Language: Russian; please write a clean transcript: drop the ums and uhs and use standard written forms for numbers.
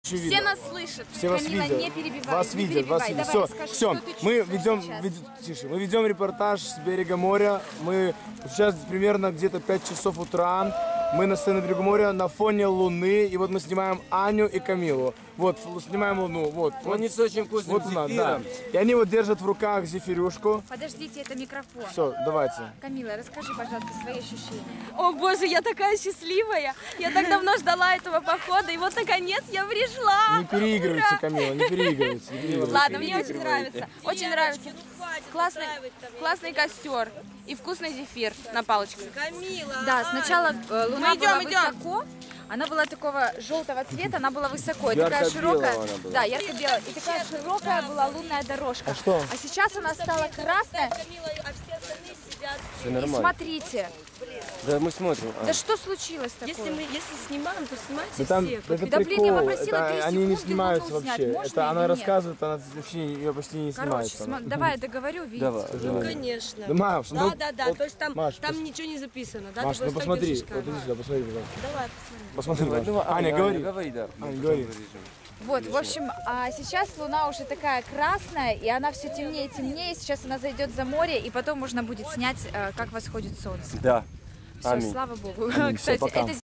Все нас слышат. Все вас Камила, видят. не перебивай. Вас не видят, вас перебивай. видят. Давай, Все, расскажи, все. что ты Мы чувствуешь ведем, сейчас. мы ведем репортаж с берега моря. Мы сейчас примерно где-то 5 часов утра. Мы на берегу моря на фоне луны. И вот мы снимаем Аню и Камилу. Вот, снимаем луну. Вот. Они с очень вкусным Вот луна, да. зефиром. И они вот держат в руках зефирюшку. Подождите, это микрофон. Все, давайте. Камила, расскажи, пожалуйста, свои ощущения. О боже, я такая счастливая. Я так давно ждала этого похода, и вот наконец я пришла. Не переигрывайте, Камила, не переигрывайте. Не переигрывайте. Ладно, мне очень нравится. Очень нравится. Классный костер и вкусный зефир на палочке. Камила! Да, сначала луна была идем. высоко. Она была такого желтого цвета, она была высоко, и такая Ярко-белого широкая, она была. да, ярко-белая, и такая широкая была лунная дорожка. А что? А сейчас она стала красная. Камила, а все остальные сидят. Все И нормально. смотрите, Да, мы смотрим. да что случилось такое? Если снимаем, то снимайте Да там, всех. это Да, блин, я прикол, попросила это 3 они не секунды снимаются луну снять, вообще. можно Это она или нет? рассказывает, она вообще ее почти не Короче, снимается. давай я договорю, видите. Давай, Ну, давай. конечно. Да, Маш, ну, Да. вот, То есть там, Маш, там ничего не записано, да? Маш, Ты ну просто посмотри, держишь вот иди камеру. сюда, посмотри, пожалуйста. Давай, Посмотри, Маш. Давай, Аня, говори. говори, да. Аня, говори. Вот, в общем, а сейчас луна уже такая красная, и она все темнее и темнее. Сейчас она зайдет за море, и потом можно будет снять, как восходит солнце. Да. Все, Аминь. слава богу. Аминь. Всё, Кстати, пока. это